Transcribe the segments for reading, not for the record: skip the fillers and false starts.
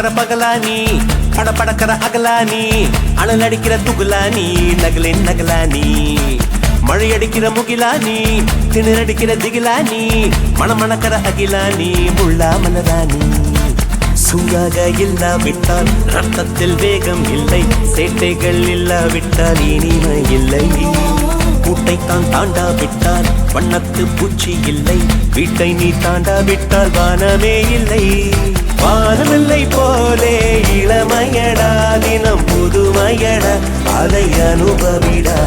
பளபளக்கிற பகலானி படபடக்கிற அகலானி அனல் அடிக்கிற துகுலானி நகலின் நகலானி மழையடிக்கிற முகிலானி திணறடிக்கிற திகிலானி மணமணக்கிற அகிலானி முள்ளா மலரானி சூடாக இல்லாவிட்டால் ரத்தத்தில் வேகம் இல்லை சேட்டைகள் இல்லாவிட்டால் இனிமை இல்லை கூட்டைத்தான் தாண்டாவிட்டால் வண்ணத்து பூச்சி இல்லை வீட்டை நீ தாண்டாவிட்டால் வானமே இல்லை வானமில்லை போலே இளமையடா தினம் புதுமையடா அதை அனுபவிடா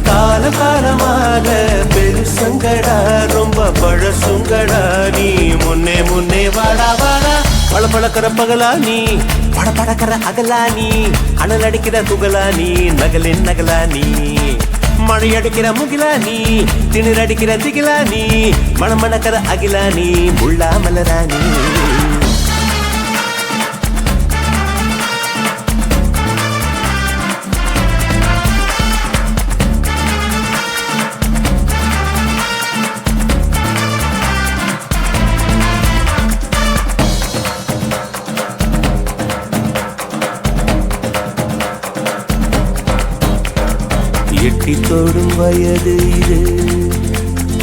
கால காலமாக பெருசங்கடா ரொம்ப பழசுங்கடா நீ முன்னே முன்னே வாடா வாடா பளபளக்கிற பகலானி படபடக்கிற அகலானி அனல் அடிக்கிற துகலானி நகலின் நகலானி மழையடிக்கிற முகிலானி திணறடிக்கிற திகிலானி மணமணக்கிற அகிலானி முள்ளா மலரானி எட்டி தோடும் வயது இது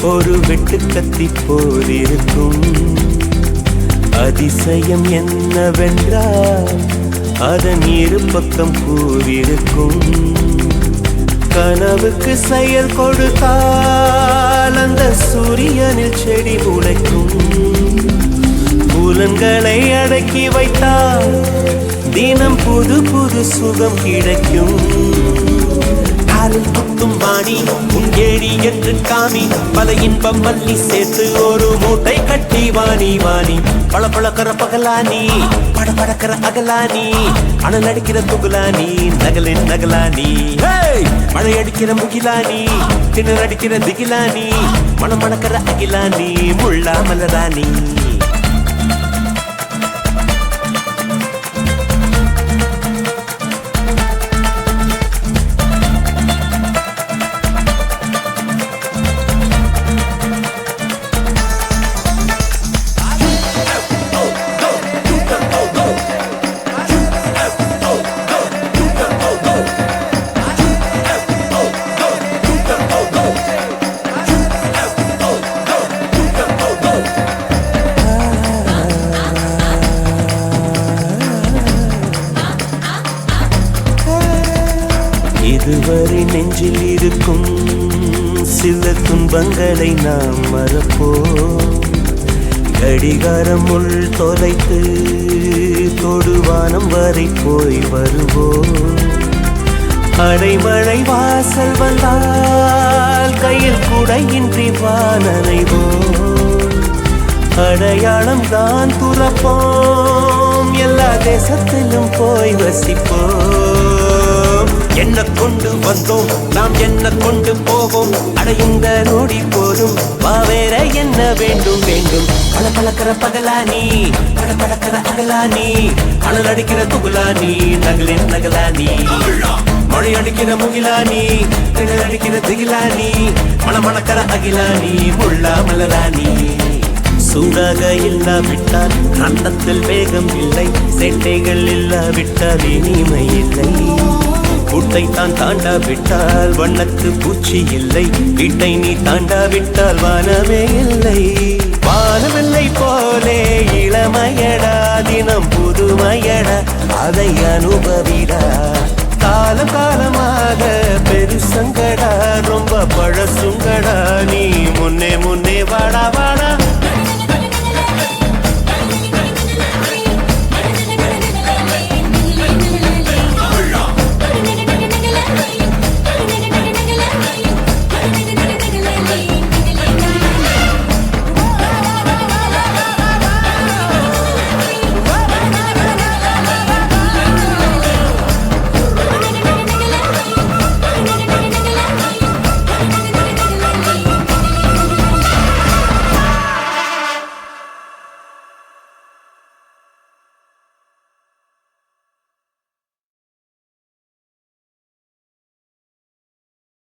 ஒரு வெட்டு கத்தி போல் இருக்கும் அதிசயம் என்னவென்றால் அதன் இரு பக்கம் கூறியிருக்கும் கனவுக்கு செயல் கொடுத்தால் அந்த சூரியனில் செடி முளைக்கும் புலன்களை அடக்கி வைத்தால் தினம் புது புது சுகம் கிடைக்கும் குத்தும் வாணி உன் ஏடி என்று காமி பல இன்பம் மல்லி சேர்த்து ஒரு மூட்டை கட்டி வாணி வாணி பளபளக்கிற பகலானி படபடக்கிற அகலானி அனல் அடிக்கிற துகுலானி நகலின் நகலானி மழையடிக்கிற முகிலானி திணறடிக்கிற திகிலானி மணமணக்கிற அகிலானி முள்ளா மலரானி இதுவரை நெஞ்சில் இருக்கும் சில துன்பங்களை நாம் மறப்போம் கடிகாரம் உள் தொலைத்து தொடுவானம் வரை போய் வருவோம் அடைமழை வாசல் வந்தால் கையில் குடையின்றி வானனைவோம் அடையாளம் தான் துறப்போம் எல்லா தேசத்திலும் போய் வசிப்போம் என்ன கொண்டு வந்தோம் நாம் என்ன கொண்டு போவோம் அடையுங்க நோடி போதும் வா வேற என்ன வேண்டும் வேண்டும் பளபளக்கிற பகலானி படபடக்கிற அகலானி அனல் அடிக்கிற துகுலானி நகலின் நகலானி மழை அடிக்கிற முகிலானி திணறடிக்கிற அடிக்கிற திகிலானி மணமணக்கிற அகிலானி முள்ளா மலரானி சூடாக இல்லாவிட்டால் ரத்தத்தில் வேகம் இல்லை சேட்டைகள் இல்லாவிட்டால் இனிமை இல்லை கூட்டைத்தான் தாண்டாவிட்டால் வண்ணத்து பூச்சி இல்லை வீட்டை நீ தாண்டாவிட்டால் வானமே இல்லை வானமில்லை போலே இளமையடா தினம் புதுமையடா அதை அனுபவிடா காலம் காலமாக பெருசங்கடா ரொம்ப பழசுங்கடா நீ